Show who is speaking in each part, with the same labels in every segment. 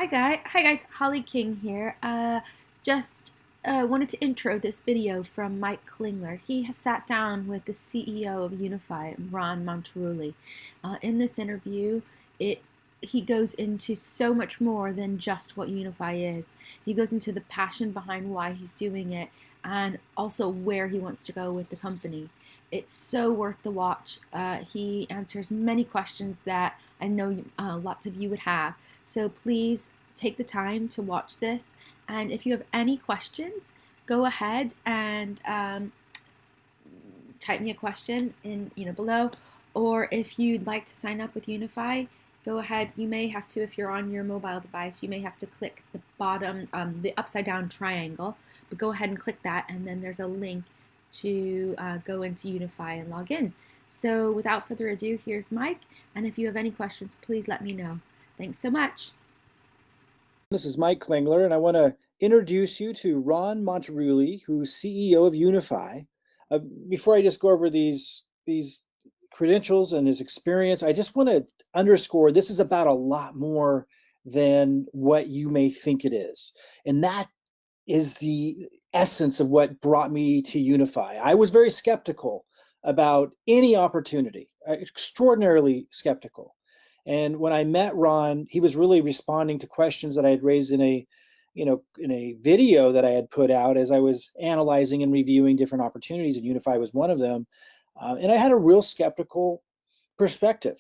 Speaker 1: Hi guys, Holly King here. Just wanted to intro this video from Mike Klingler. He has sat down with the CEO of Unifii, Ron Montaruli. In this interview, it he goes into so much more than just what Unifii is. He goes into the passion behind why he's doing it and also where he wants to go with the company. It's so worth the watch. He answers many questions that I know lots of you would have. So please take the time to watch this. And if you have any questions, go ahead and type me a question in below. Or if you'd like to sign up with Unifii, go ahead. You may have to, if you're on your mobile device, you may have to click the bottom, the upside down triangle. But go ahead and click that, and then there's a link to go into Unifii and log in. So without further ado, here's Mike. And if you have any questions, please let me know. Thanks so much.
Speaker 2: This is Mike Klingler, and I want to introduce you to Ron Montaruli, who's CEO of Unifii. Before I just go over these credentials and his experience, I just want to underscore this is about a lot more than what you may think it is. And that is the essence of what brought me to Unifii. I was very skeptical about any opportunity, extraordinarily skeptical. And when I met Ron, he was really responding to questions that I had raised in a video that I had put out as I was analyzing and reviewing different opportunities, and Unifii was one of them. And I had a real skeptical perspective.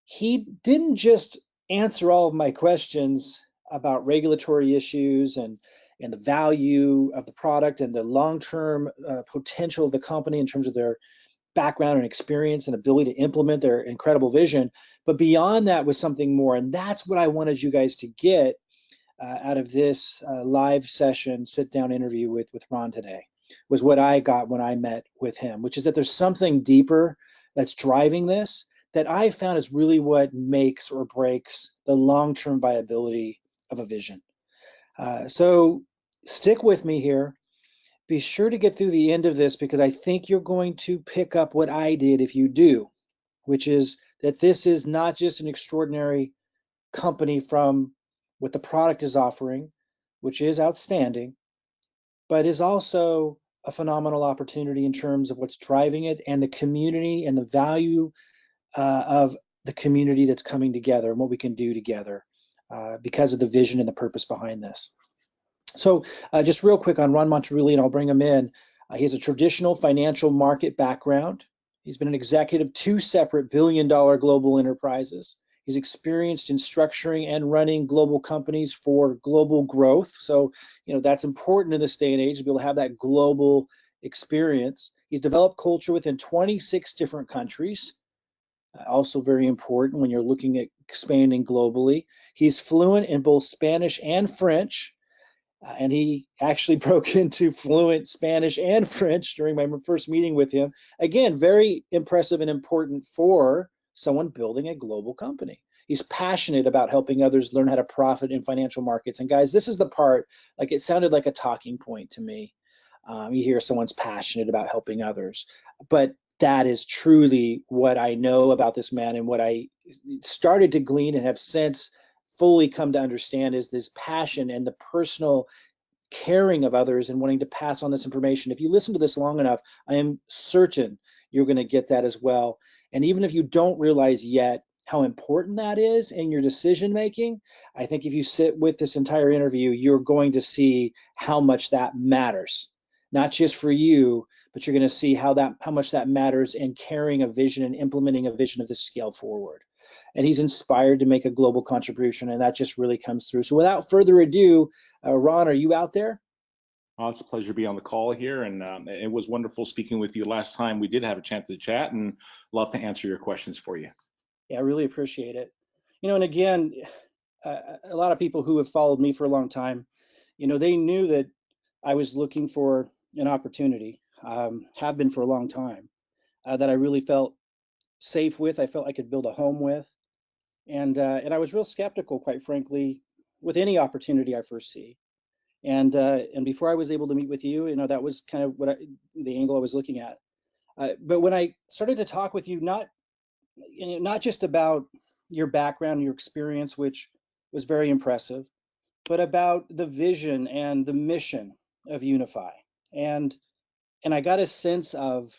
Speaker 2: He didn't just answer all of my questions about regulatory issues and the value of the product and the long-term potential of the company in terms of their background and experience and ability to implement their incredible vision. But beyond that was something more. And that's what I wanted you guys to get out of this live session, sit down interview with Ron today, was what I got when I met with him, which is that there's something deeper that's driving this that I found is really what makes or breaks the long-term viability of a vision. So stick with me here. Be sure to get through the end of this because I think you're going to pick up what I did if you do, which is that this is not just an extraordinary company from what the product is offering, which is outstanding, but is also a phenomenal opportunity in terms of what's driving it and the community and the value of the community that's coming together and what we can do together because of the vision and the purpose behind this. So just real quick on Ron Montaruli, and I'll bring him in. He has a traditional financial market background. He's been an executive of two separate billion-dollar global enterprises. He's experienced in structuring and running global companies for global growth. So, that's important in this day and age to be able to have that global experience. He's developed culture within 26 different countries. Also very important when you're looking at expanding globally. He's fluent in both Spanish and French. And he actually broke into fluent Spanish and French during my first meeting with him. Again, very impressive and important for someone building a global company. He's passionate about helping others learn how to profit in financial markets. And guys, this is the part, like it sounded like a talking point to me. You hear someone's passionate about helping others, but that is truly what I know about this man and what I started to glean and have since fully come to understand is this passion and the personal caring of others and wanting to pass on this information. If you listen to this long enough, I am certain you're going to get that as well. And even if you don't realize yet how important that is in your decision making, I think if you sit with this entire interview, you're going to see how much that matters, not just for you, but you're going to see how much that matters in carrying a vision and implementing a vision of this scale forward. And he's inspired to make a global contribution, and that just really comes through. So without further ado, Ron, are you out there?
Speaker 3: Oh, it's a pleasure to be on the call here, and it was wonderful speaking with you last time. We did have a chance to chat, and love to answer your questions for you.
Speaker 2: Yeah, I really appreciate it. And again, a lot of people who have followed me for a long time, they knew that I was looking for an opportunity, have been for a long time, that I really felt safe with. I felt I could build a home with. And I was real skeptical, quite frankly, with any opportunity I first see. And before I was able to meet with you, that was kind of the angle I was looking at. But when I started to talk with you, not just about your background, your experience, which was very impressive, but about the vision and the mission of Unify. And I got a sense of,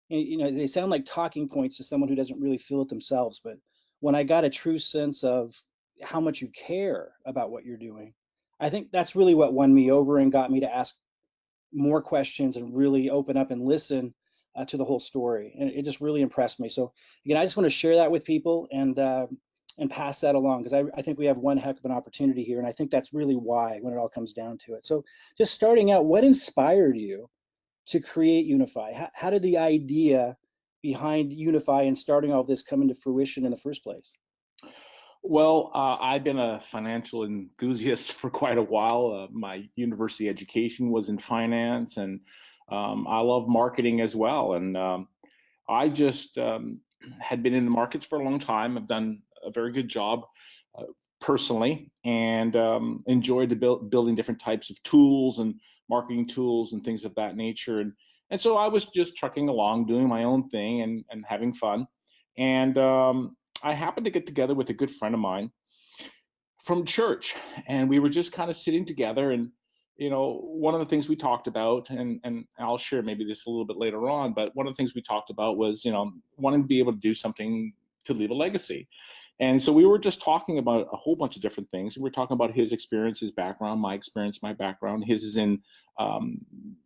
Speaker 2: they sound like talking points to someone who doesn't really feel it themselves, but when I got a true sense of how much you care about what you're doing, I think that's really what won me over and got me to ask more questions and really open up and listen to the whole story. And it just really impressed me. So again, I just want to share that with people and pass that along, because I think we have one heck of an opportunity here. And I think that's really why, when it all comes down to it. So just starting out, what inspired you to create Unify? How did the idea behind Unify and starting all of this come into fruition in the first place?
Speaker 3: Well, I've been a financial enthusiast for quite a while. My university education was in finance, and I love marketing as well. And I just had been in the markets for a long time. I've done a very good job uh, personally, and enjoyed building different types of tools and marketing tools and things of that nature. And so I was just trucking along, doing my own thing and having fun. And I happened to get together with a good friend of mine from church, and we were just kind of sitting together. And one of the things we talked about, and I'll share maybe this a little bit later on, but one of the things we talked about was wanting to be able to do something to leave a legacy. And so we were just talking about a whole bunch of different things. We were talking about his experience, his background, my experience, my background. His is in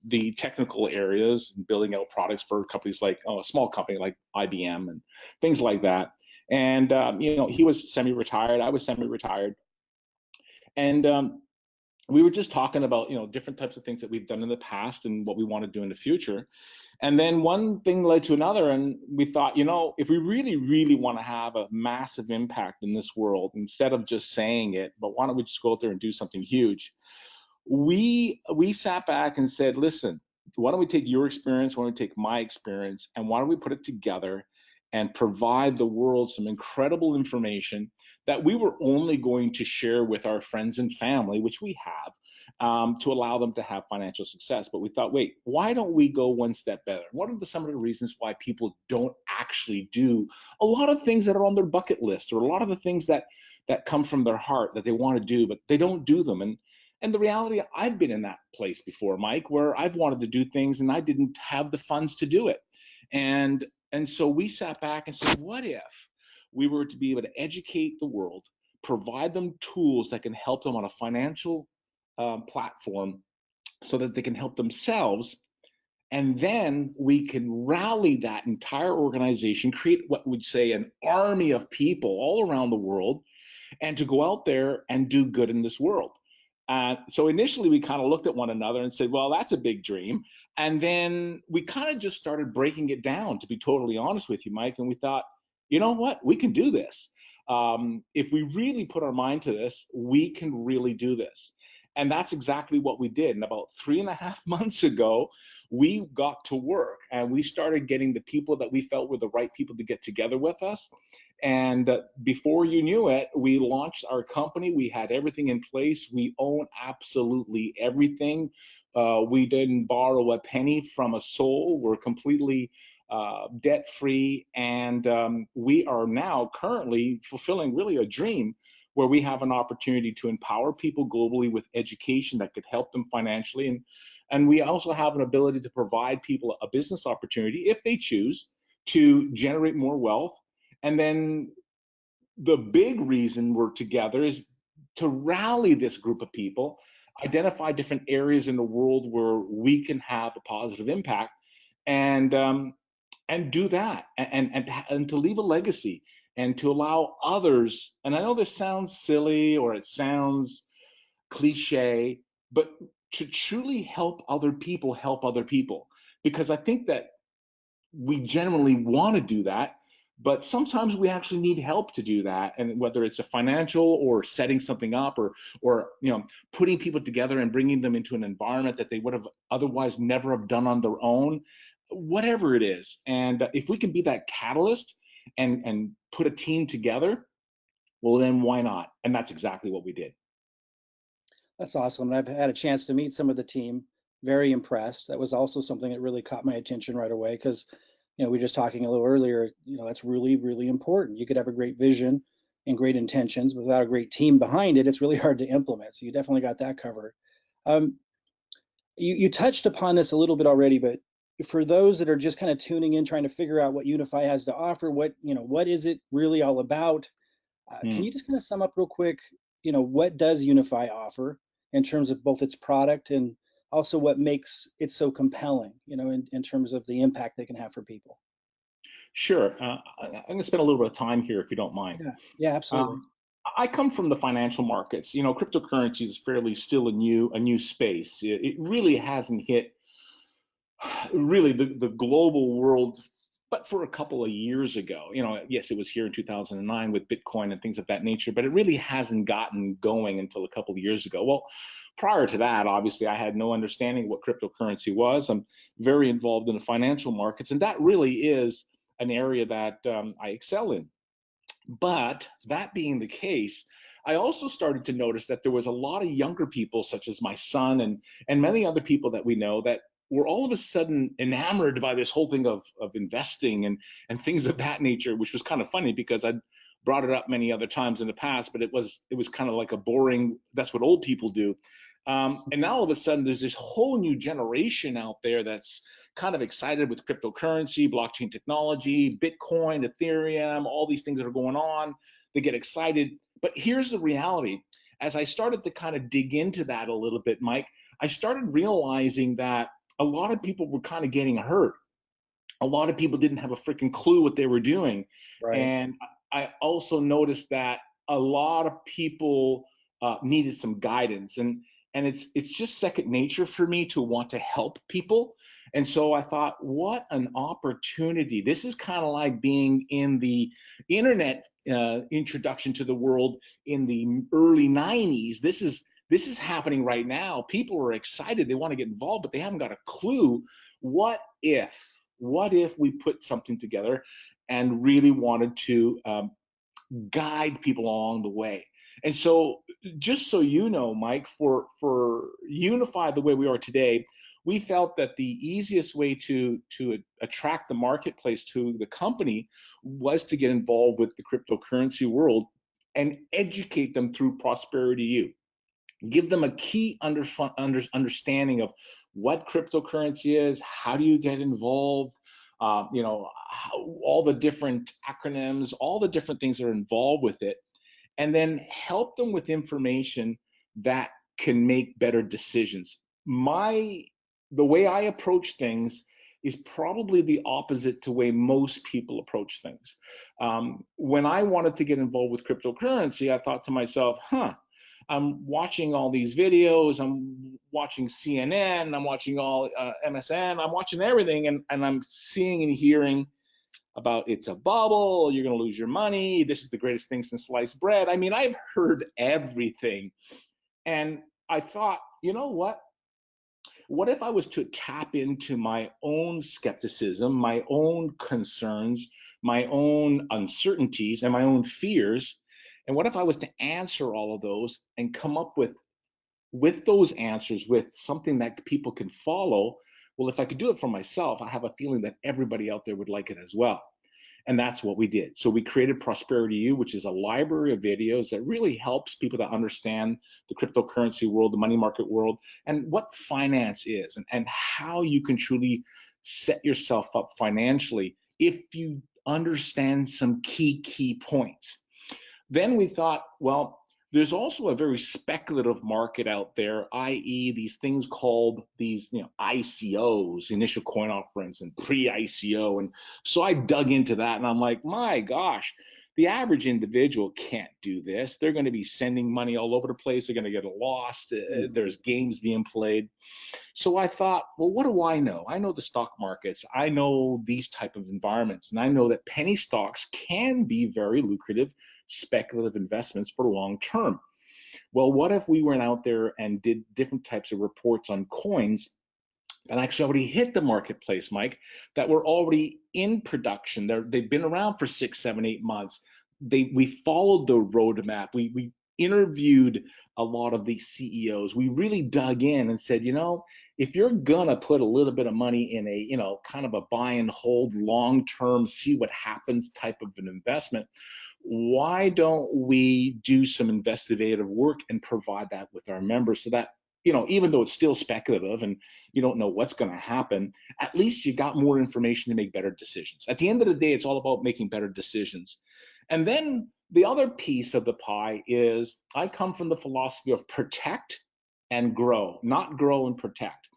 Speaker 3: the technical areas, building out products for companies like a small company like IBM and things like that. And he was semi-retired, I was semi-retired, and we were just talking about different types of things that we've done in the past and what we want to do in the future. And then one thing led to another, and we thought, if we really, really want to have a massive impact in this world, instead of just saying it, but why don't we just go out there and do something huge? We sat back and said, listen, why don't we take your experience, why don't we take my experience, and why don't we put it together and provide the world some incredible information that we were only going to share with our friends and family, which we have, to allow them to have financial success. But we thought, wait, why don't we go one step better? What are some of the reasons why people don't actually do a lot of things that are on their bucket list, or a lot of the things that come from their heart that they want to do, but they don't do them? And the reality, I've been in that place before, Mike, where I've wanted to do things and I didn't have the funds to do it. And so we sat back and said, what if we were to be able to educate the world, provide them tools that can help them on a financial platform so that they can help themselves, and then we can rally that entire organization, create what we'd say an army of people all around the world, and to go out there and do good in this world. So initially we kind of looked at one another and said, well, that's a big dream. And then we kind of just started breaking it down, to be totally honest with you, Mike. And we thought, you know what, we can do this. If we really put our mind to this, we can really do this. And that's exactly what we did. And about 3.5 months ago, we got to work and we started getting the people that we felt were the right people to get together with us. And before you knew it, we launched our company. We had everything in place. We own absolutely everything. We didn't borrow a penny from a soul. We're completely debt free. And we are now currently fulfilling really a dream where we have an opportunity to empower people globally with education that could help them financially. And we also have an ability to provide people a business opportunity, if they choose, to generate more wealth. And then the big reason we're together is to rally this group of people, identify different areas in the world where we can have a positive impact, and do that, and to leave a legacy, and to allow others. And I know this sounds silly or it sounds cliche, but to truly help other people, because I think that we genuinely want to do that, but sometimes we actually need help to do that. And whether it's a financial or setting something up, or putting people together and bringing them into an environment that they would have otherwise never have done on their own, whatever it is. And if we can be that catalyst and put a team together, well, then why not? And that's exactly what we did.
Speaker 2: That's awesome. And I've had a chance to meet some of the team. Very impressed. That was also something that really caught my attention right away, because we were just talking a little earlier. That's really, really important. You could have a great vision, and great intentions, but without a great team behind it, it's really hard to implement. So you definitely got that covered. Um, you touched upon this a little bit already, but for those that are just kind of tuning in, trying to figure out what Unifii has to offer, what is it really all about? Can you just kind of sum up real quick, what does Unifii offer in terms of both its product and also what makes it so compelling, in terms of the impact they can have for people?
Speaker 3: Sure. I'm going to spend a little bit of time here, if you don't mind.
Speaker 2: Yeah, yeah, absolutely.
Speaker 3: Um, I come from the financial markets. Cryptocurrency is fairly still a new space. It really hasn't hit really the global world, but for a couple of years ago. Yes, it was here in 2009 with Bitcoin and things of that nature, but it really hasn't gotten going until a couple of years ago. Well, prior to that, obviously, I had no understanding what cryptocurrency was. I'm very involved in the financial markets, and that really is an area that I excel in. But that being the case, I also started to notice that there was a lot of younger people, such as my son and many other people that we know, that were all of a sudden enamored by this whole thing of investing and things of that nature, which was kind of funny because I'd brought it up many other times in the past, but it was kind of like a boring, that's what old people do. And now all of a sudden there's this whole new generation out there that's kind of excited with cryptocurrency, blockchain technology, Bitcoin, Ethereum, all these things that are going on. They get excited. But here's the reality. As I started to kind of dig into that a little bit, Mike, I started realizing that a lot of people were kind of getting hurt. A lot of people didn't have a freaking clue what they were doing.
Speaker 2: Right.
Speaker 3: And I also noticed that a lot of people needed some guidance. And it's just second nature for me to want to help people. And so I thought, what an opportunity. This is kind of like being in the internet introduction to the world in the early 90s. This is happening right now. People are excited. They want to get involved, but they haven't got a clue. What if? What if we put something together and really wanted to guide people along the way? And so, just so you know, Mike, for Unifii the way we are today, we felt that the easiest way to attract the marketplace to the company was to get involved with the cryptocurrency world and educate them through Prosperity U. Give them a key understanding of what cryptocurrency is, how do you get involved, all the different acronyms, all the different things that are involved with it, and then help them with information that can make better decisions. The way I approach things is probably the opposite to the way most people approach things. When I wanted to get involved with cryptocurrency, I thought to myself, I'm watching all these videos, I'm watching CNN, I'm watching all MSN, I'm watching everything, and I'm seeing and hearing about it's a bubble, you're going to lose your money, this is the greatest thing since sliced bread. I mean, I've heard everything. And I thought, you know what? What if I was to tap into my own skepticism, my own concerns, my own uncertainties, and my own fears? And what if I was to answer all of those and come up with those answers with something that people can follow? Well, if I could do it for myself, I have a feeling that everybody out there would like it as well. And that's what we did. So we created Prosperity U, which is a library of videos that really helps people to understand the cryptocurrency world, the money market world, and what finance is, and how you can truly set yourself up financially if you understand some key points. Then we thought, well, there's also a very speculative market out there, i.e., these things called these, ICOs, initial coin offerings, and pre-ICO. And so I dug into that, and I'm like, my gosh, the average individual can't do this. They're going to be sending money all over the place. They're going to get lost. There's games being played. So I thought, well, what do I know? I know the stock markets. I know these type of environments, and I know that penny stocks can be very lucrative speculative investments for long term. Well, what if we went out there and did different types of reports on coins that actually already hit the marketplace, Mike, that were already in production? They've been around for 6, 7, 8 months. We followed the roadmap. We interviewed a lot of these CEOs. We really dug in and said, if you're gonna put a little bit of money in a, kind of a buy and hold long term, see what happens type of an investment, why don't we do some investigative work and provide that with our members so that, even though it's still speculative and you don't know what's going to happen, at least you got more information to make better decisions. At the end of the day, it's all about making better decisions. And then the other piece of the pie is I come from the philosophy of protect and grow, not grow and protect.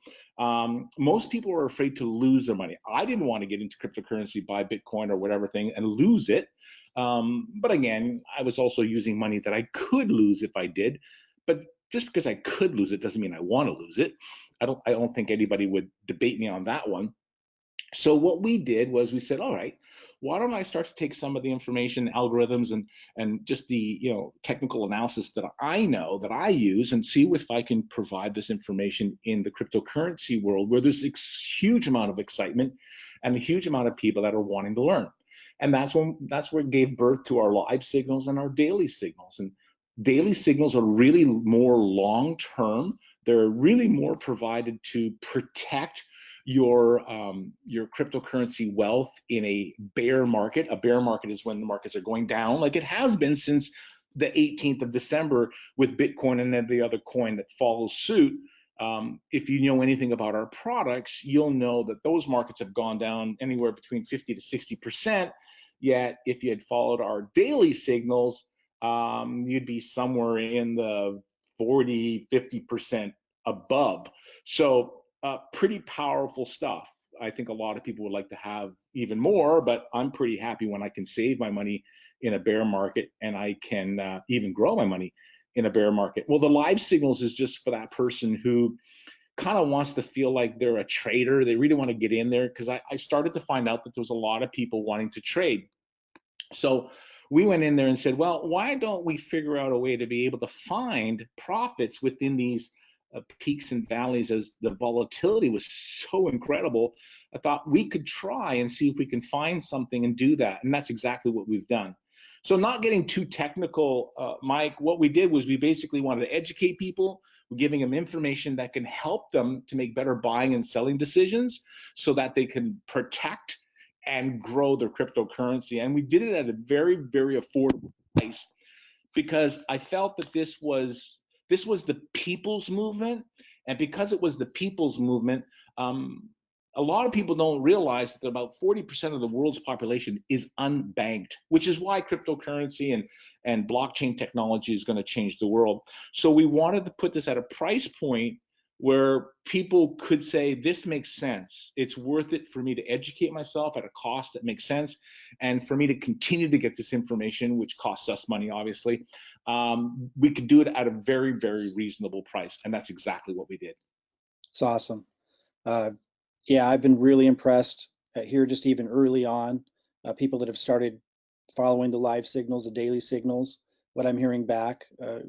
Speaker 3: Most people are afraid to lose their money. I didn't want to get into cryptocurrency, buy Bitcoin or whatever thing and lose it. But again, I was also using money that I could lose if I did. But just because I could lose it doesn't mean I want to lose it. I don't think anybody would debate me on that one. So what we did was we said, all right, why don't I start to take some of the information, algorithms, and just the technical analysis that I know that I use, and see if I can provide this information in the cryptocurrency world where there's a huge amount of excitement and a huge amount of people that are wanting to learn. And that's where it gave birth to our live signals and our daily signals. And daily signals are really more long term. They're really more provided to protect your cryptocurrency wealth in a bear market. A bear market is when the markets are going down, like it has been since the 18th of December with Bitcoin and every other coin that follows suit. If you know anything about our products, you'll know that those markets have gone down anywhere between 50 to 60%. Yet, if you had followed our daily signals, you'd be somewhere in the 40, 50% above. So pretty powerful stuff. I think a lot of people would like to have even more, but I'm pretty happy when I can save my money in a bear market and I can even grow my money in a bear market. Well, the live signals is just for that person who kind of wants to feel like they're a trader. They really want to get in there because I started to find out that there was a lot of people wanting to trade. So we went in there and said, well, why don't we figure out a way to be able to find profits within these peaks and valleys as the volatility was so incredible? I thought we could try and see if we can find something and do that. And that's exactly what we've done. So not getting too technical, Mike, what we did was we basically wanted to educate people. We're giving them information that can help them to make better buying and selling decisions so that they can protect and grow their cryptocurrency. And we did it at a very, very affordable price because I felt that this was the people's movement. And because it was the people's movement, a lot of people don't realize that about 40% of the world's population is unbanked, which is why cryptocurrency and blockchain technology is going to change the world. So we wanted to put this at a price point where people could say, this makes sense. It's worth it for me to educate myself at a cost that makes sense, and for me to continue to get this information, which costs us money, obviously. We could do it at a very, very reasonable price, and that's exactly what we did.
Speaker 2: It's awesome. Yeah, I've been really impressed here just even early on. People that have started following the live signals, the daily signals, what I'm hearing back,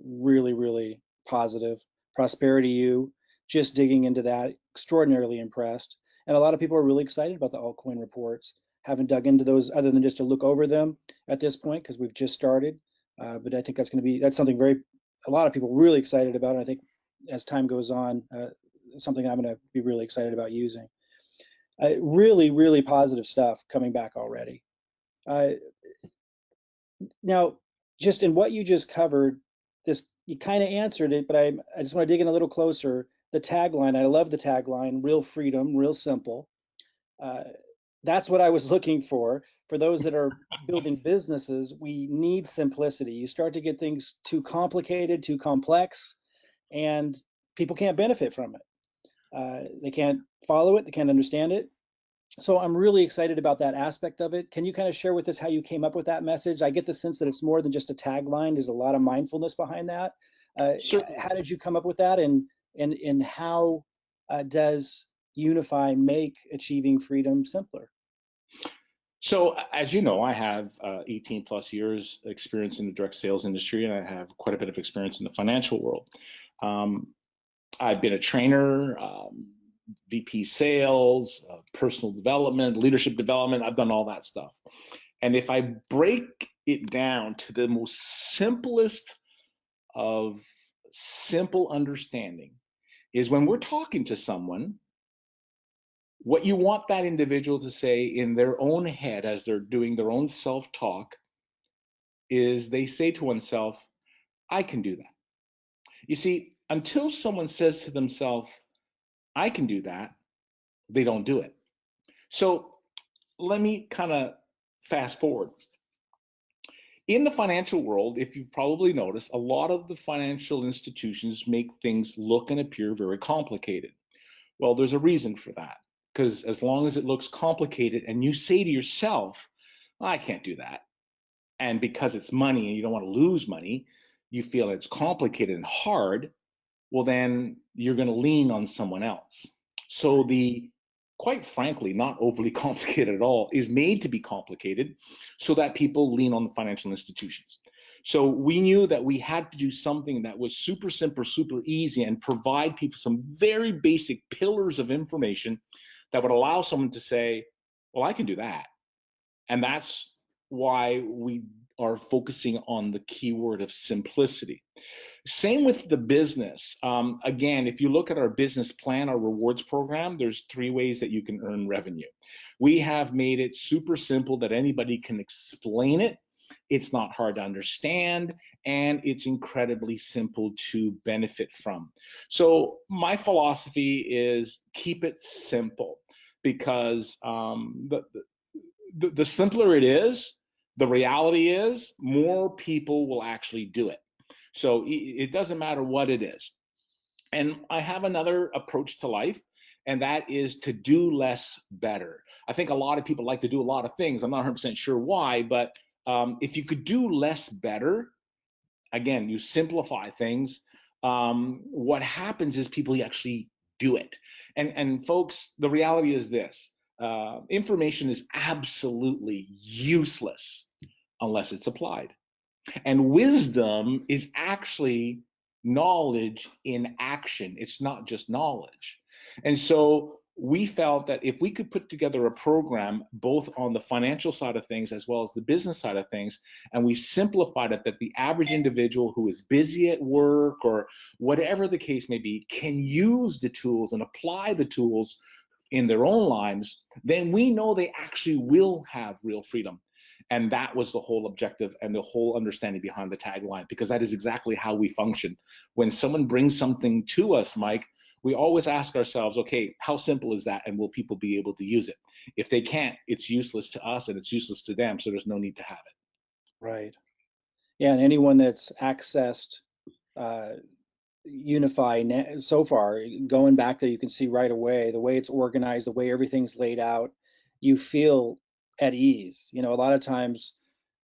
Speaker 2: really, really positive. Prosperity U, just digging into that, extraordinarily impressed. And a lot of people are really excited about the altcoin reports. Haven't dug into those other than just to look over them at this point because we've just started. But I think that's something a lot of people really excited about. And I think as time goes on, something I'm going to be really excited about using. Really, really positive stuff coming back already. Now, just in what you just covered, you kind of answered it, but I just want to dig in a little closer. The tagline, I love the tagline, real freedom, real simple. That's what I was looking for. For those that are building businesses, we need simplicity. You start to get things too complicated, too complex, and people can't benefit from it. They can't follow it, they can't understand it. So I'm really excited about that aspect of it. Can you kind of share with us how you came up with that message? I get the sense that it's more than just a tagline. There's a lot of mindfulness behind that.
Speaker 3: Sure.
Speaker 2: How did you come up with that, and how does Unifii make achieving freedom simpler?
Speaker 3: So, as you know, I have 18 plus years experience in the direct sales industry, and I have quite a bit of experience in the financial world. I've been a trainer, VP sales, personal development, leadership development. I've done all that stuff. And if I break it down to the most simplest of simple understanding, is when we're talking to someone, what you want that individual to say in their own head as they're doing their own self-talk is they say to oneself, I can do that. You see, until someone says to themselves, I can do that, they don't do it. So let me kind of fast forward. In the financial world, if you've probably noticed, a lot of the financial institutions make things look and appear very complicated. Well, there's a reason for that. Because as long as it looks complicated and you say to yourself, I can't do that. And because it's money and you don't want to lose money, you feel it's complicated and hard, well, then you're going to lean on someone else. So the, quite frankly, not overly complicated at all, is made to be complicated so that people lean on the financial institutions. So we knew that we had to do something that was super simple, super easy, and provide people some very basic pillars of information that would allow someone to say, well, I can do that. And that's why we are focusing on the keyword of simplicity. Same with the business. Again, if you look at our business plan, our rewards program, there's 3 ways that you can earn revenue. We have made it super simple that anybody can explain it. It's not hard to understand, and it's incredibly simple to benefit from. So my philosophy is keep it simple, because the simpler it is, the reality is more people will actually do it. So it doesn't matter what it is. And I have another approach to life, and that is to do less better. I think a lot of people like to do a lot of things. I'm not 100% sure why, but if you could do less better, again, you simplify things, what happens is people actually do it. And folks, the reality is this, information is absolutely useless unless it's applied. And wisdom is actually knowledge in action. It's not just knowledge. And so we felt that if we could put together a program both on the financial side of things as well as the business side of things, and we simplified it that the average individual who is busy at work or whatever the case may be can use the tools and apply the tools in their own lives, then we know they actually will have real freedom. And that was the whole objective and the whole understanding behind the tagline, because that is exactly how we function. When someone brings something to us, Mike, we always ask ourselves, okay, how simple is that? And will people be able to use it? If they can't, it's useless to us and it's useless to them. So there's no need to have it.
Speaker 2: Right. Yeah, and anyone that's accessed Unifii so far, going back there, you can see right away the way it's organized, the way everything's laid out, you feel at ease. You know, a lot of times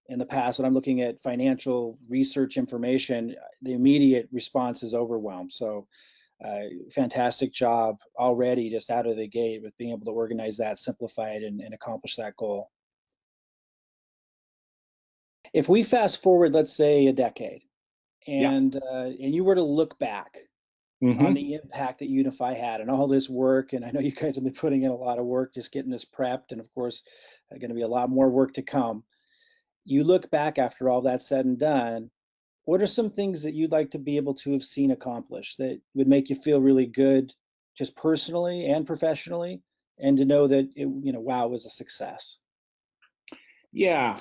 Speaker 2: in the past, when I'm looking at financial research information, the immediate response is overwhelmed. So, fantastic job already just out of the gate with being able to organize that, simplify it, and accomplish that goal. If we fast forward, let's say a decade,
Speaker 3: Yeah.
Speaker 2: and you were to look back on
Speaker 3: Mm-hmm.
Speaker 2: the impact that Unifii had and all this work, and I know you guys have been putting in a lot of work just getting this prepped, and of course, going to be a lot more work to come. You look back after all that's said and done, what are some things that you'd like to be able to have seen accomplished that would make you feel really good, just personally and professionally, and to know that it, wow, it was a success?
Speaker 3: Yeah.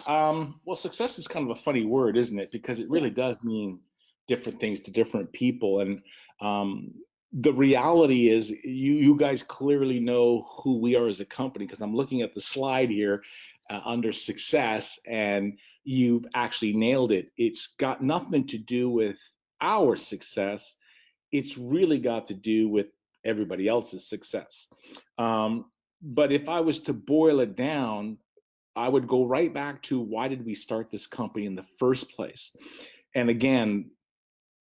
Speaker 3: Well, success is kind of a funny word, isn't it? Because it
Speaker 2: Yeah.
Speaker 3: really does mean different things to different people. And um, the reality is, you guys clearly know who we are as a company, because I'm looking at the slide here under success, and you've actually nailed it. It's got nothing to do with our success. It's really got to do with everybody else's success. Um, but if I was to boil it down, I would go right back to why did we start this company in the first place? And again,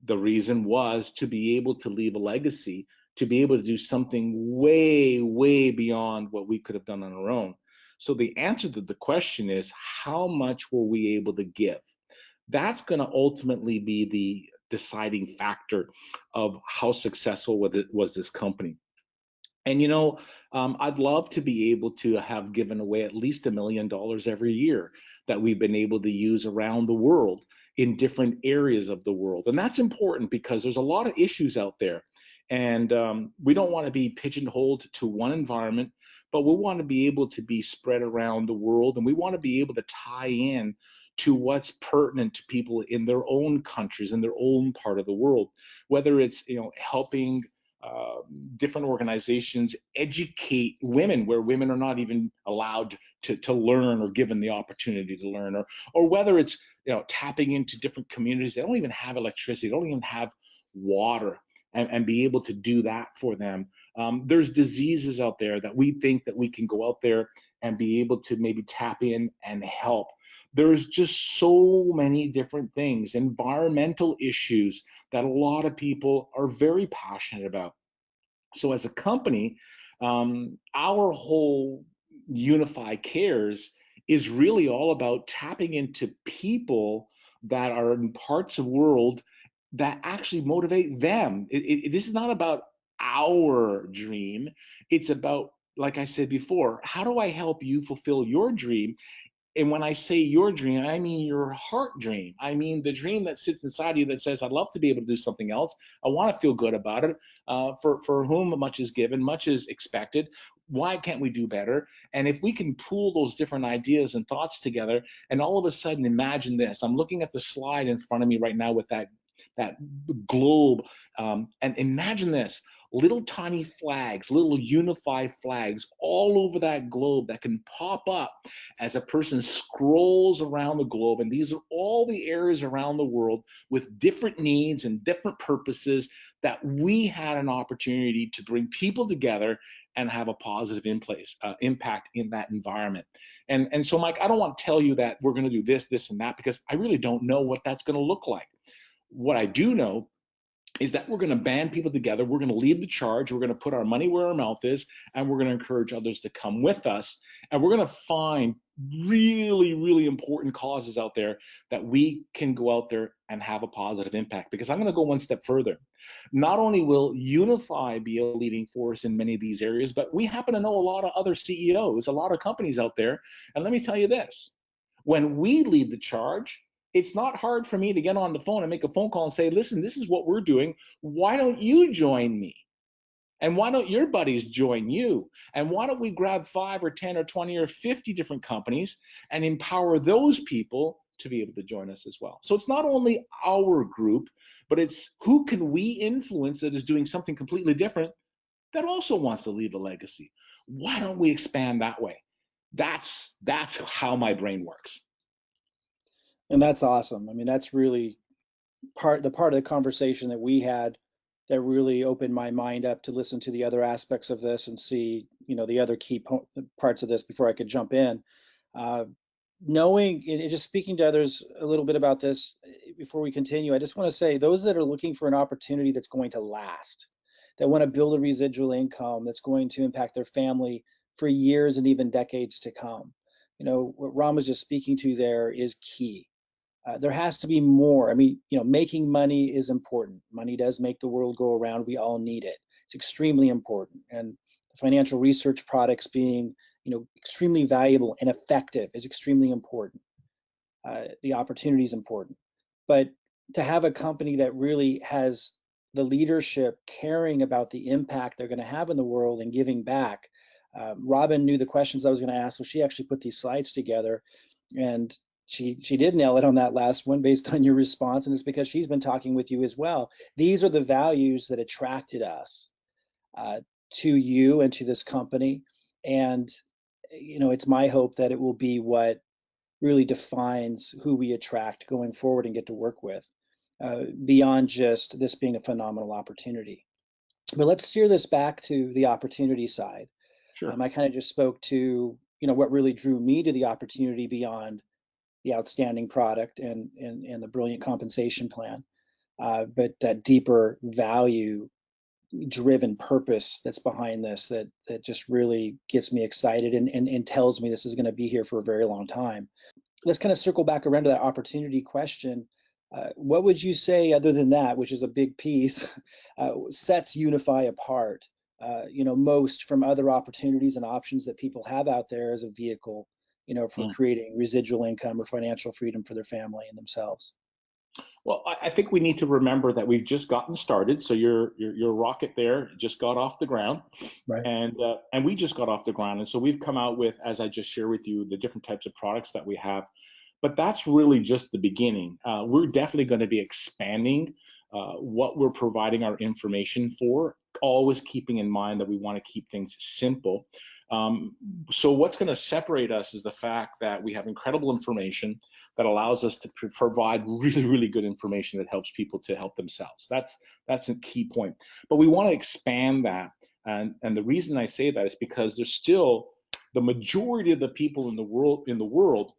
Speaker 3: the reason was to be able to leave a legacy, to be able to do something way, way beyond what we could have done on our own. So the answer to the question is, how much were we able to give? That's going to ultimately be the deciding factor of how successful was this company. And I'd love to be able to have given away at least $1 million every year that we've been able to use around the world in different areas of the world. And that's important because there's a lot of issues out there. And we don't want to be pigeonholed to one environment, but we want to be able to be spread around the world. And we want to be able to tie in to what's pertinent to people in their own countries, in their own part of the world, whether it's helping different organizations educate women where women are not even allowed to learn or given the opportunity to learn, or whether it's tapping into different communities that don't even have electricity, don't even have water, and be able to do that for them. There's diseases out there that we think that we can go out there and be able to maybe tap in and help. There's just so many different things, environmental issues that a lot of people are very passionate about. So as a company, our whole Unifii Cares is really all about tapping into people that are in parts of the world that actually motivate them. This is not about our dream. It's about, like I said before, how do I help you fulfill your dream? And when I say your dream, I mean your heart dream. I mean the dream that sits inside you that says, I'd love to be able to do something else. I want to feel good about it. For whom much is given, much is expected. Why can't we do better? And if we can pool those different ideas and thoughts together, and all of a sudden imagine this. I'm looking at the slide in front of me right now with that globe, and imagine this. Little tiny flags, little Unifii flags all over that globe that can pop up as a person scrolls around the globe. And these are all the areas around the world with different needs and different purposes that we had an opportunity to bring people together and have a positive impact in that environment. And so, Mike, I don't want to tell you that we're going to do this, and that, because I really don't know what that's going to look like. What I do know is that we're going to band people together. We're going to lead the charge. We're going to put our money where our mouth is, and we're going to encourage others to come with us. And we're going to find really, really important causes out there that we can go out there and have a positive impact. Because I'm going to go one step further. Not only will Unifii be a leading force in many of these areas, but we happen to know a lot of other CEOs, a lot of companies out there. And let me tell you this, when we lead the charge, it's not hard for me to get on the phone and make a phone call and say, listen, this is what we're doing. Why don't you join me? And why don't your buddies join you? And why don't we grab 5 or 10 or 20 or 50 different companies and empower those people to be able to join us as well? So it's not only our group, but it's who can we influence that is doing something completely different that also wants to leave a legacy. Why don't we expand that way? That's how my brain works.
Speaker 2: And that's awesome. I mean, that's really part of the conversation that we had that really opened my mind up to listen to the other aspects of this and see, the other key parts of this before I could jump in. Knowing and just speaking to others a little bit about this before we continue, I just want to say those that are looking for an opportunity that's going to last, that want to build a residual income that's going to impact their family for years and even decades to come. What Ron was just speaking to there is key. There has to be more. I mean, making money is important. Money does make the world go around. We all need it. It's extremely important. And the financial research products being, extremely valuable and effective is extremely important. The opportunity is important. But to have a company that really has the leadership caring about the impact they're going to have in the world and giving back. Robin knew the questions I was going to ask, so she actually put these slides together, and she did nail it on that last one based on your response, and it's because she's been talking with you as well. These are the values that attracted us to you and to this company, and it's my hope that it will be what really defines who we attract going forward and get to work with, beyond just this being a phenomenal opportunity. But let's steer this back to the opportunity side.
Speaker 3: Sure.
Speaker 2: I kind of just spoke to what really drew me to the opportunity beyond the outstanding product and the brilliant compensation plan, but that deeper value driven purpose that's behind this that just really gets me excited and tells me this is going to be here for a very long time. Let's kind of circle back around to that opportunity question. What would you say, other than that, which is a big piece, sets Unifii apart, most from other opportunities and options that people have out there as a vehicle, for creating residual income or financial freedom for their family and themselves?
Speaker 3: Well, I think we need to remember that we've just gotten started. So your rocket there just got off the ground,
Speaker 2: Right.
Speaker 3: And we just got off the ground. And so we've come out with, as I just shared with you, the different types of products that we have. But that's really just the beginning. We're definitely going to be expanding what we're providing our information for, always keeping in mind that we want to keep things simple. Um, so what's going to separate us is the fact that we have incredible information that allows us to provide really, really good information that helps people to help themselves. That's a key point. But we want to expand that. And the reason I say that is because there's still the majority of the people in the world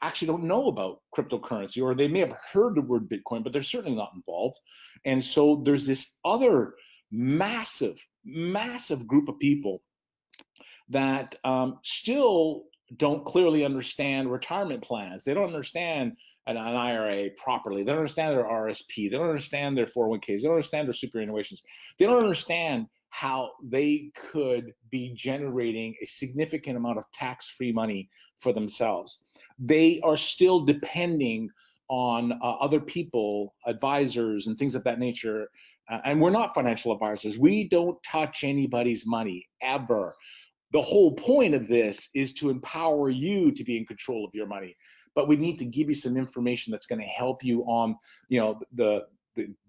Speaker 3: actually don't know about cryptocurrency, or they may have heard the word Bitcoin, but they're certainly not involved. And so there's this other massive, massive group of people that still don't clearly understand retirement plans. They don't understand an IRA properly. They don't understand their RSP. They don't understand their 401ks. They don't understand their superannuations. They don't understand how they could be generating a significant amount of tax-free money for themselves. They are still depending on other people, advisors, and things of that nature. And we're not financial advisors. We don't touch anybody's money ever. The whole point of this is to empower you to be in control of your money, but we need to give you some information that's going to help you on, the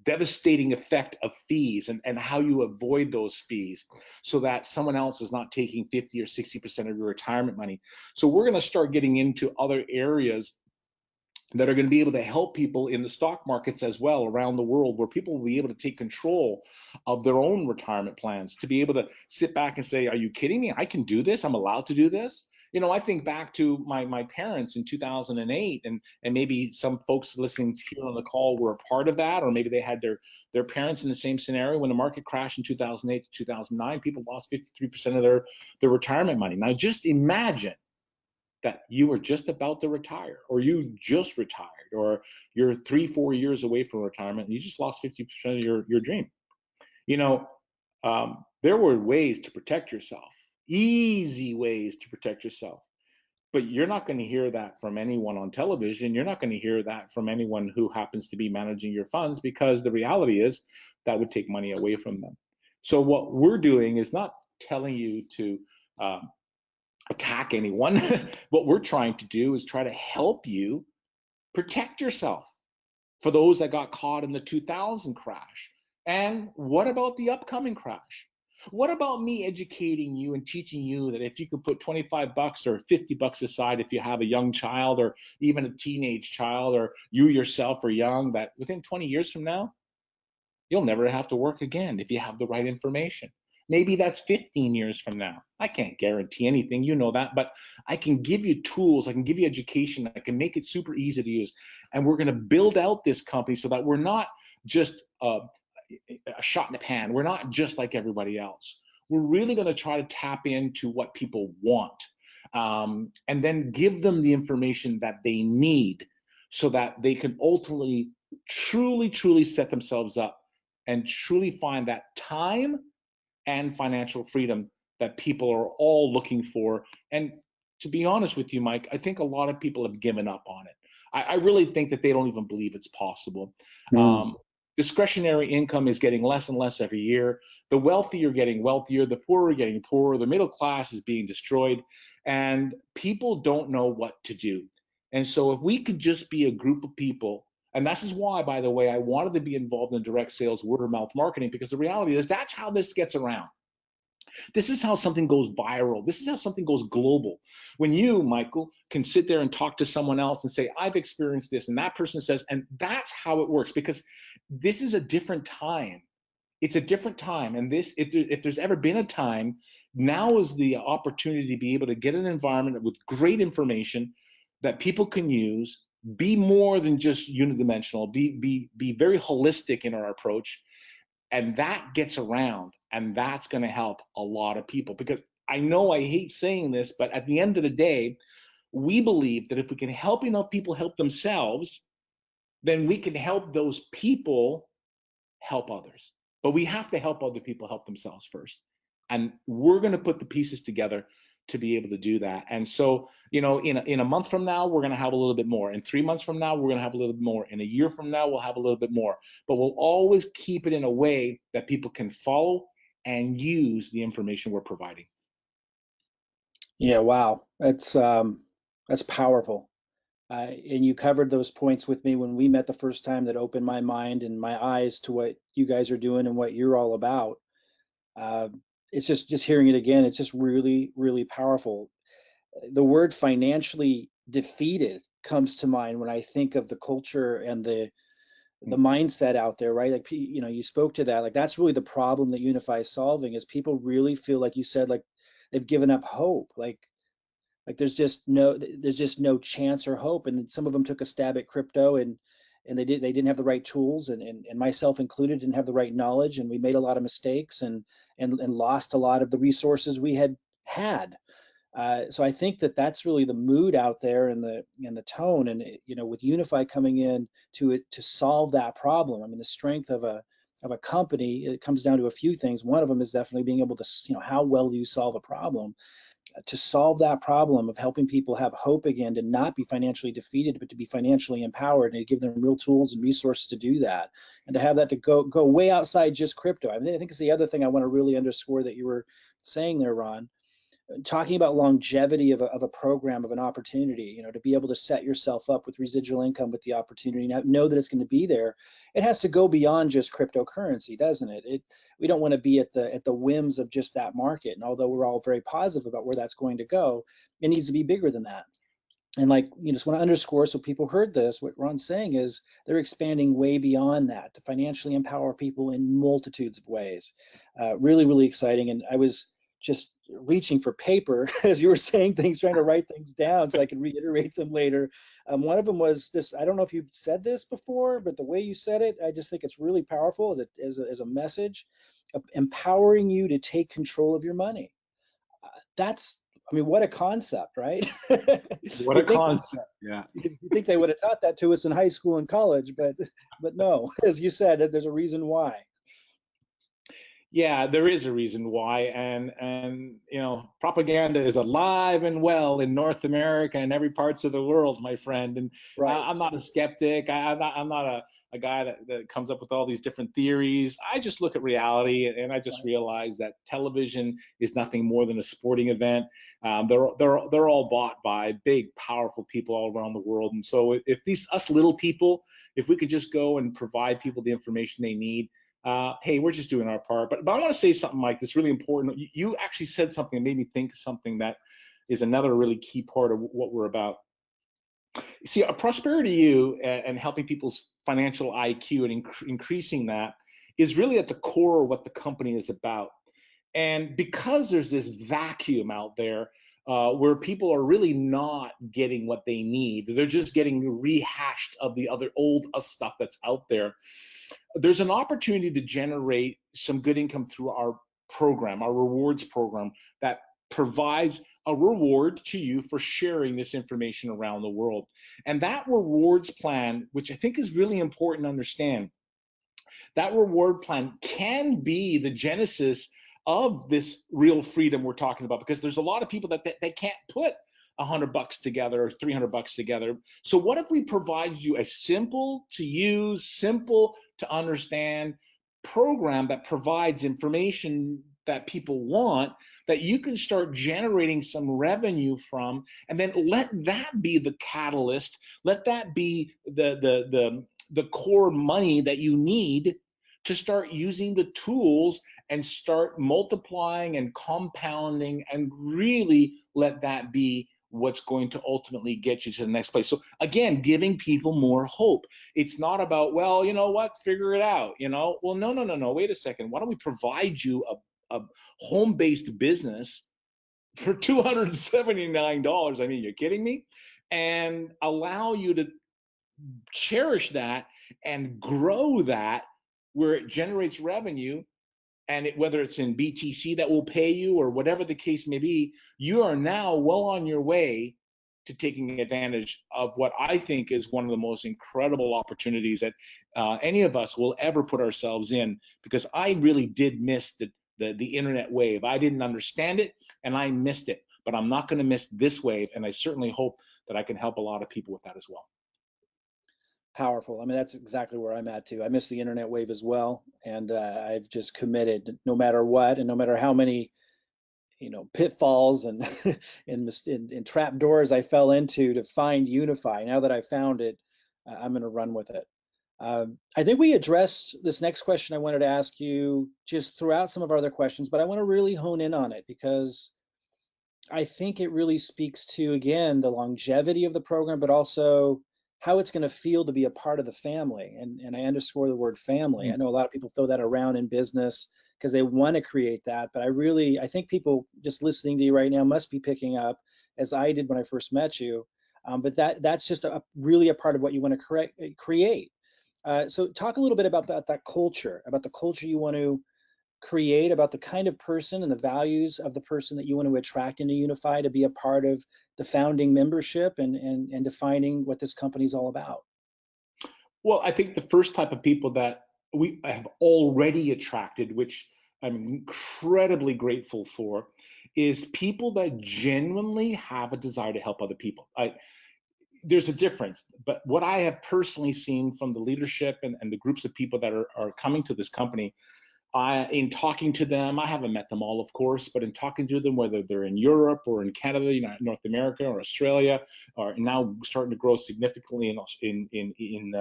Speaker 3: devastating effect of fees and how you avoid those fees so that someone else is not taking 50 or 60% of your retirement money. So we're going to start getting into other areas that are going to be able to help people in the stock markets as well around the world, where people will be able to take control of their own retirement plans, to be able to sit back and say, are you kidding me? I can do this. I'm allowed to do this. I think back to my parents in 2008, and maybe some folks listening here on the call were a part of that, or maybe they had their parents in the same scenario. When the market crashed in 2008 to 2009, people lost 53% of their retirement money. Now just imagine that you are just about to retire, or you just retired, or you're 3-4 years away from retirement and you just lost 50% of your dream. There were ways to protect yourself, easy ways to protect yourself, but you're not going to hear that from anyone on television. You're not going to hear that from anyone who happens to be managing your funds, because the reality is that would take money away from them. So what we're doing is not telling you to attack anyone. What we're trying to do is try to help you protect yourself for those that got caught in the 2000 crash. And what about the upcoming crash? What about me educating you and teaching you that if you could put 25 bucks or 50 bucks aside, if you have a young child or even a teenage child, or you yourself are young, that within 20 years from now, you'll never have to work again if you have the right information. Maybe that's 15 years from now. I can't guarantee anything, you know that, but I can give you tools, I can give you education, I can make it super easy to use. And we're going to build out this company so that we're not just a shot in the pan. We're not just like everybody else. We're really going to try to tap into what people want, and then give them the information that they need so that they can ultimately truly, truly set themselves up and truly find that time and financial freedom that people are all looking for. And to be honest with you, Mike, I think a lot of people have given up on it. I really think that they don't even believe it's possible.
Speaker 2: Mm.
Speaker 3: Discretionary income is getting less and less every year. The wealthy are getting wealthier, the poor are getting poorer, the middle class is being destroyed, and people don't know what to do. And so if we could just be a group of people, and this is why, by the way, I wanted to be involved in direct sales, word of mouth marketing, because the reality is that's how this gets around. This is how something goes viral. This is how something goes global. When you, Michael, can sit there and talk to someone else and say, I've experienced this, and that person says, and that's how it works, because this is a different time. It's a different time. And this, if there's ever been a time, now is the opportunity to be able to get an environment with great information that people can use, be more than just unidimensional, be very holistic in our approach, and that gets around, and that's going to help a lot of people. Because I know I hate saying this, but at the end of the day, we believe that if we can help enough people help themselves, then we can help those people help others. But we have to help other people help themselves first. And we're going to put the pieces together to be able to do that. And so, in a month from now, we're going to have a little bit more. In 3 months from now, we're going to have a little bit more. In a year from now, we'll have a little bit more. But we'll always keep it in a way that people can follow and use the information we're providing.
Speaker 2: Yeah, wow. That's powerful. And you covered those points with me when we met the first time, that opened my mind and my eyes to what you guys are doing and what you're all about. Uh, it's just hearing it again. It's just really, really powerful. The word financially defeated comes to mind when I think of the culture and the mindset out there, right? Like, you spoke to that. Like, that's really the problem that Unifii is solving, is people really feel, like you said, like they've given up hope. Like there's just no chance or hope. And then some of them took a stab at crypto, and they didn't have the right tools, and myself included didn't have the right knowledge, and we made a lot of mistakes, and lost a lot of the resources we had. So I think that that's really the mood out there, and the tone, and with Unifii coming in to solve that problem. I mean, the strength of a company, it comes down to a few things. One of them is definitely being able to, how well do you solve a problem? To solve that problem of helping people have hope again, to not be financially defeated, but to be financially empowered, and to give them real tools and resources to do that, and to have that to go way outside just crypto. I mean, I think it's the other thing I want to really underscore that you were saying there, Ron, talking about longevity of a program, of an opportunity, to be able to set yourself up with residual income with the opportunity, know that it's going to be there. It has to go beyond just cryptocurrency, doesn't it? We don't want to be at the whims of just that market. And although we're all very positive about where that's going to go, it needs to be bigger than that. And just want to underscore, so people heard this, what Ron's saying is they're expanding way beyond that to financially empower people in multitudes of ways. Really, really exciting. And I was just reaching for paper as you were saying things, trying to write things down so I could reiterate them later. One of them was this. I don't know if you've said this before, but the way you said it, I just think it's really powerful as a message, empowering you to take control of your money. That's, I mean, what a concept, right?
Speaker 3: What a
Speaker 2: You'd think
Speaker 3: concept. Yeah.
Speaker 2: you think they would have taught that to us in high school and college, but no, as you said, there's a reason why.
Speaker 3: Yeah, there is a reason why, and propaganda is alive and well in North America and every parts of the world, my friend. And
Speaker 2: Right.
Speaker 3: I'm not a skeptic. I'm not a guy that comes up with all these different theories. I just look at reality, and I just
Speaker 2: Right.
Speaker 3: realize that television is nothing more than a sporting event. They're all bought by big, powerful people all around the world. And so if these us little people, if we could just go and provide people the information they need, hey, we're just doing our part. But I want to say something, Mike, that's really important. You actually said something that made me think of something that is another really key part of what we're about. See, a prosperity you and helping people's financial IQ and increasing that is really at the core of what the company is about. And because there's this vacuum out there where people are really not getting what they need, they're just getting rehashed of the other old stuff that's out there. There's an opportunity to generate some good income through our program, our rewards program, that provides a reward to you for sharing this information around the world. And that rewards plan, which I think is really important to understand, that reward plan can be the genesis of this real freedom we're talking about, because there's a lot of people that they can't put $100 together or $300 together. So what if we provide you a simple to use, simple to understand program that provides information that people want, that you can start generating some revenue from, and then let that be the catalyst, let that be the core money that you need to start using the tools and start multiplying and compounding, and really let that be what's going to ultimately get you to the next place. So again, giving people more hope. It's not about, well, you know what, figure it out, Well, no, wait a second. Why don't we provide you a home-based business for $279? I mean, you're kidding me? And allow you to cherish that and grow that, where it generates revenue, and whether it's in BTC that will pay you or whatever the case may be, you are now well on your way to taking advantage of what I think is one of the most incredible opportunities that any of us will ever put ourselves in, because I really did miss the internet wave. I didn't understand it, and I missed it, but I'm not going to miss this wave, and I certainly hope that I can help a lot of people with that as well.
Speaker 2: Powerful. I mean, that's exactly where I'm at too. I miss the internet wave as well, and I've just committed, no matter what, and no matter how many pitfalls and and trap doors I fell into to find Unifii. Now that I found it, I'm going to run with it. I think we addressed this next question I wanted to ask you just throughout some of our other questions, but I want to really hone in on it because I think it really speaks to, again, the longevity of the program, but also how it's going to feel to be a part of the family. And I underscore the word family. I know a lot of people throw that around in business because they want to create that, but I think people just listening to you right now must be picking up, as I did when I first met you. But that's just really a part of what you want to create. So talk a little bit about that culture, about the culture you want to create, about the kind of person and the values of the person that you want to attract into Unifii to be a part of the founding membership and defining what this company is all about.
Speaker 3: Well, I think the first type of people that we have already attracted, which I'm incredibly grateful for, is people that genuinely have a desire to help other people. There's a difference, but what I have personally seen from the leadership and the groups of people that are coming to this company, in talking to them, I haven't met them all, of course, but in talking to them, whether they're in Europe or in Canada, North America or Australia, or now starting to grow significantly in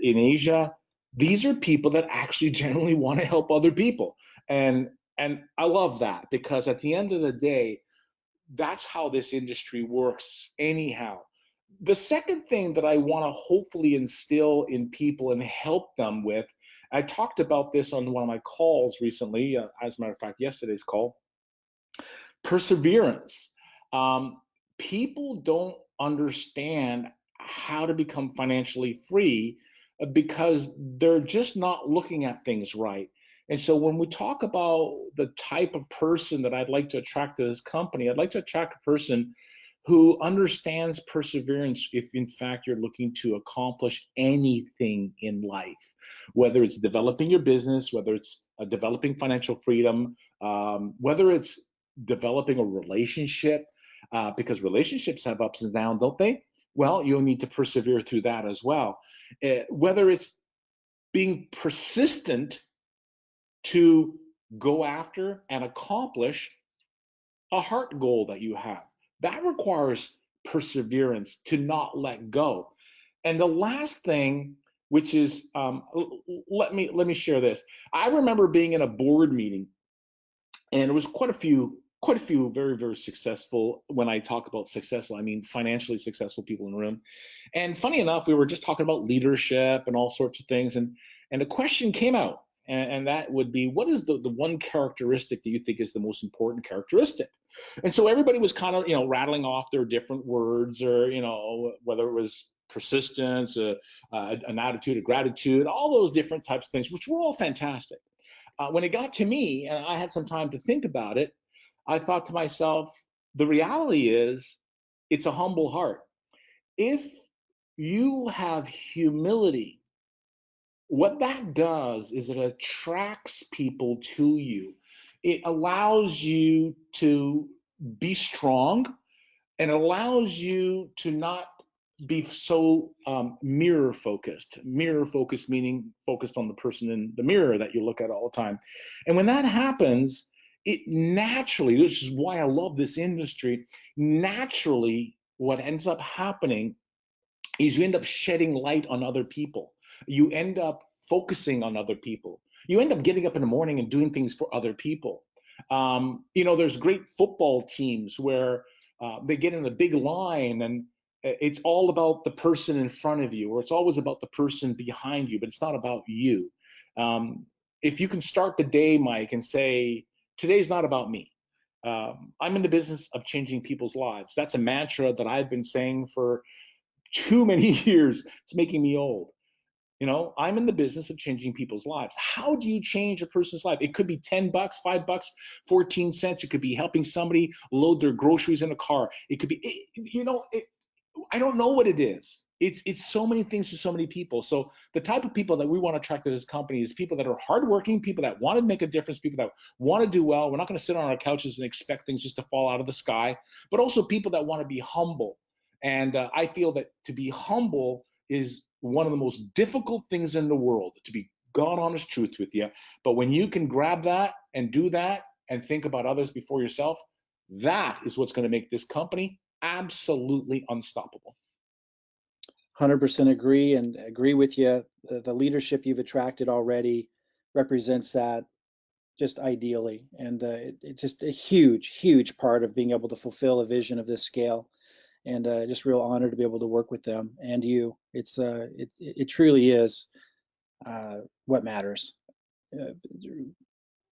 Speaker 3: Asia, these are people that actually generally want to help other people, and I love that because at the end of the day, that's how this industry works anyhow. The second thing that I want to hopefully instill in people and help them with, I talked about this on one of my calls recently, as a matter of fact, yesterday's call, perseverance. People don't understand how to become financially free because they're just not looking at things right. And so when we talk about the type of person that I'd like to attract to this company, I'd like to attract a person who understands perseverance if in fact you're looking to accomplish anything in life, whether it's developing your business, whether it's developing financial freedom, whether it's developing a relationship, because relationships have ups and downs, don't they? Well, you'll need to persevere through that as well. Whether it's being persistent to go after and accomplish a heart goal that you have, that requires perseverance to not let go. And the last thing, which is, let me share this. I remember being in a board meeting, and it was quite a few very, very successful. When I talk about successful, I mean financially successful people in the room. And funny enough, we were just talking about leadership and all sorts of things, and a question came out, and that would be, what is the one characteristic that you think is the most important characteristic? And so everybody was kind of, rattling off their different words, or, whether it was persistence, an attitude of gratitude, all those different types of things, which were all fantastic. When it got to me and I had some time to think about it, I thought to myself, the reality is it's a humble heart. If you have humility, what that does is it attracts people to you. It allows you to be strong, and it allows you to not be so mirror focused. Mirror focused meaning focused on the person in the mirror that you look at all the time. And when that happens, it naturally, which is why I love this industry, naturally what ends up happening is you end up shedding light on other people. You end up focusing on other people. You end up getting up in the morning and doing things for other people. There's great football teams where they get in a big line, and it's all about the person in front of you, or it's always about the person behind you, but it's not about you. If you can start the day, Mike, and say, today's not about me. I'm in the business of changing people's lives. That's a mantra that I've been saying for too many years. It's making me old. I'm in the business of changing people's lives. How do you change a person's life? It could be $10, $5, 14 cents. It could be helping somebody load their groceries in a car. It could be, I don't know what it is. It's so many things to so many people. So the type of people that we want to attract to this company is people that are hardworking, people that want to make a difference, people that want to do well. We're not going to sit on our couches and expect things just to fall out of the sky, but also people that want to be humble. And I feel that to be humble is one of the most difficult things in the world, to be God honest truth with you. But when you can grab that and do that, and think about others before yourself, that is what's going to make this company absolutely unstoppable.
Speaker 2: 100% agree, and agree with you. The leadership you've attracted already represents that just ideally, and it's just a huge part of being able to fulfill a vision of this scale. And just real honor to be able to work with them and you. It truly is what matters. Uh,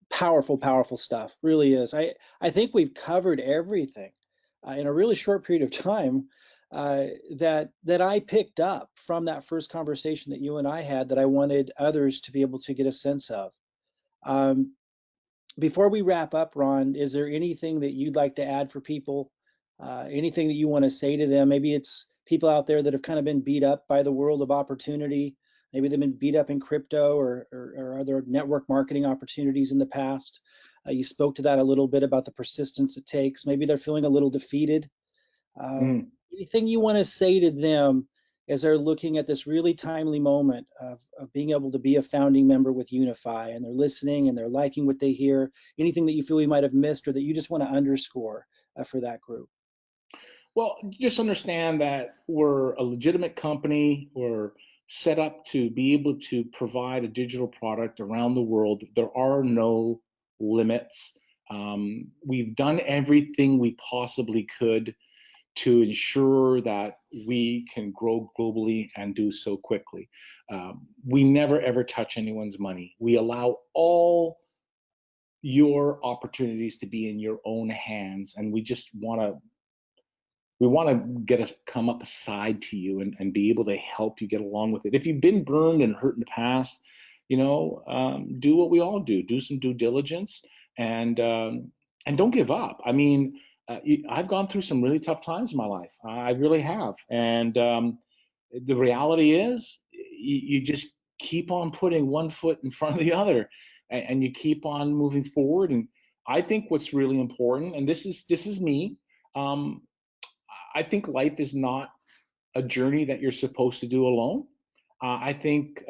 Speaker 2: powerful stuff, really is. I think we've covered everything in a really short period of time that I picked up from that first conversation that you and I had, that I wanted others to be able to get a sense of. Um, Before we wrap up, Ron, is there anything that you'd like to add for people? Anything that you want to say to them? Maybe it's people out there that have kind of been beat up by the world of opportunity. Maybe they've been beat up in crypto or other network marketing opportunities in the past. You spoke to that a little bit about the persistence it takes. Maybe they're feeling a little defeated.
Speaker 3: Mm.
Speaker 2: Anything you want to say to them as they're looking at this really timely moment of being able to be a founding member with Unifii, and they're listening and they're liking what they hear? Anything that you feel we might have missed or that you just want to underscore for that group?
Speaker 3: Well, just understand that we're a legitimate company. We're set up to be able to provide a digital product around the world. There are no limits. We've done everything we possibly could to ensure that we can grow globally and do so quickly. We never ever touch anyone's money. We allow all your opportunities to be in your own hands, and we want to get us come up aside to you and be able to help you get along with it. If you've been burned and hurt in the past, do what we all do some due diligence, and don't give up. I mean, I've gone through some really tough times in my life. I really have. And the reality is you just keep on putting one foot in front of the other, and you keep on moving forward. And I think what's really important, and this is me, um, I think life is not a journey that you're supposed to do alone. I think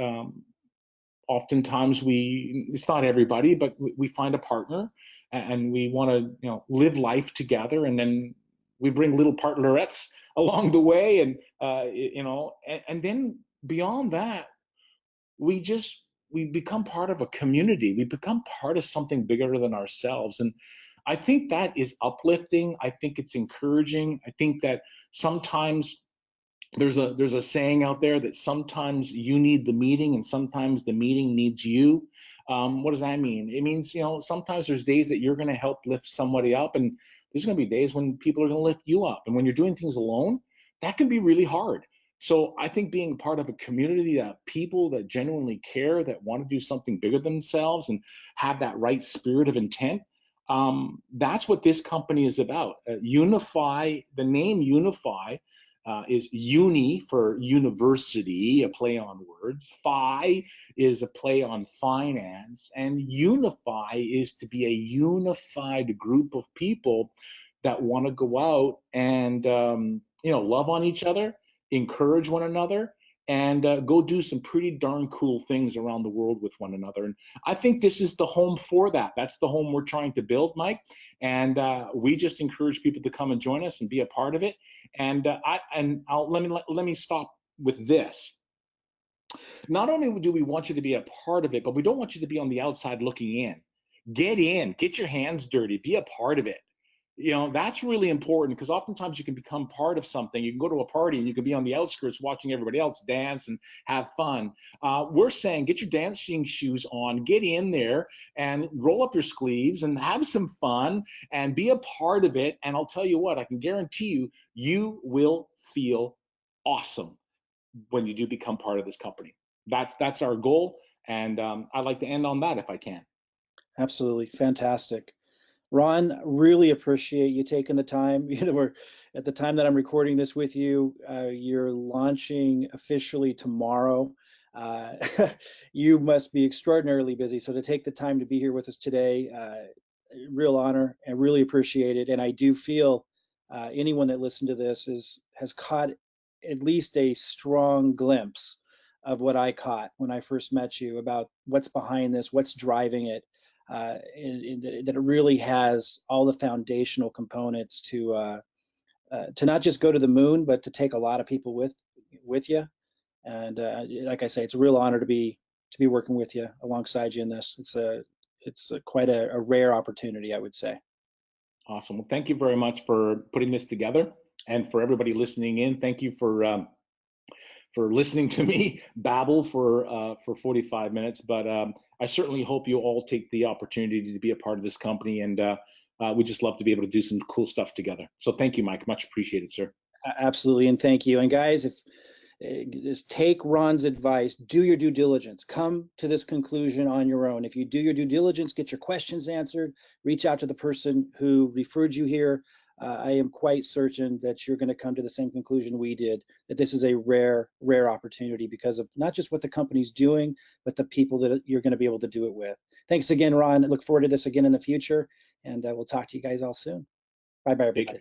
Speaker 3: oftentimes it's not everybody, but we find a partner, and we want to, live life together, and then we bring little partnerettes along the way, and then beyond that, we just we become part of a community. We become part of something bigger than ourselves, and I think that is uplifting. I think it's encouraging. I think that sometimes there's a saying out there that sometimes you need the meeting and sometimes the meeting needs you. What does that mean? It means, sometimes there's days that you're going to help lift somebody up, and there's going to be days when people are going to lift you up. And when you're doing things alone, that can be really hard. So I think being part of a community that people that genuinely care, that want to do something bigger than themselves and have that right spirit of intent, that's what this company is about. Unifii, the name Unifii, is uni for university, a play on words. Phi is a play on finance. And unify is to be a unified group of people that want to go out and, love on each other, encourage one another, and go do some pretty darn cool things around the world with one another. And I think this is the home for that. That's the home we're trying to build, Mike. And we just encourage people to come and join us and be a part of it. And let me stop with this. Not only do we want you to be a part of it, but we don't want you to be on the outside looking in. Get in, get your hands dirty, be a part of it. That's really important, because oftentimes you can become part of something. You can go to a party and you can be on the outskirts watching everybody else dance and have fun. We're saying get your dancing shoes on, get in there and roll up your sleeves and have some fun and be a part of it. And I'll tell you what, I can guarantee you, you will feel awesome when you do become part of this company. That's our goal. And I'd like to end on that if I can.
Speaker 2: Absolutely fantastic. Ron, really appreciate you taking the time. We're at the time that I'm recording this with you, you're launching officially tomorrow. Uh, you must be extraordinarily busy. So to take the time to be here with us today, real honor, and really appreciate it. And I do feel anyone that listened to this has caught at least a strong glimpse of what I caught when I first met you about what's behind this, what's driving it. that it really has all the foundational components to not just go to the moon, but to take a lot of people with you. And like I say, it's a real honor to be working with you alongside you in this. It's quite a rare opportunity, I would say.
Speaker 3: Awesome. Well, thank you very much for putting this together, and for everybody listening in. Thank you for listening to me babble for 45 minutes. But I certainly hope you all take the opportunity to be a part of this company, and we just love to be able to do some cool stuff together. So thank you, Mike. Much appreciated, sir.
Speaker 2: Absolutely, and thank you. And guys, if just take Ron's advice, do your due diligence, come to this conclusion on your own. If you do your due diligence, get your questions answered, reach out to the person who referred you here. I am quite certain that you're going to come to the same conclusion we did, that this is a rare opportunity because of not just what the company's doing, but the people that you're going to be able to do it with. Thanks again, Ron. I look forward to this again in the future, and we'll talk to you guys all soon. Bye-bye, everybody.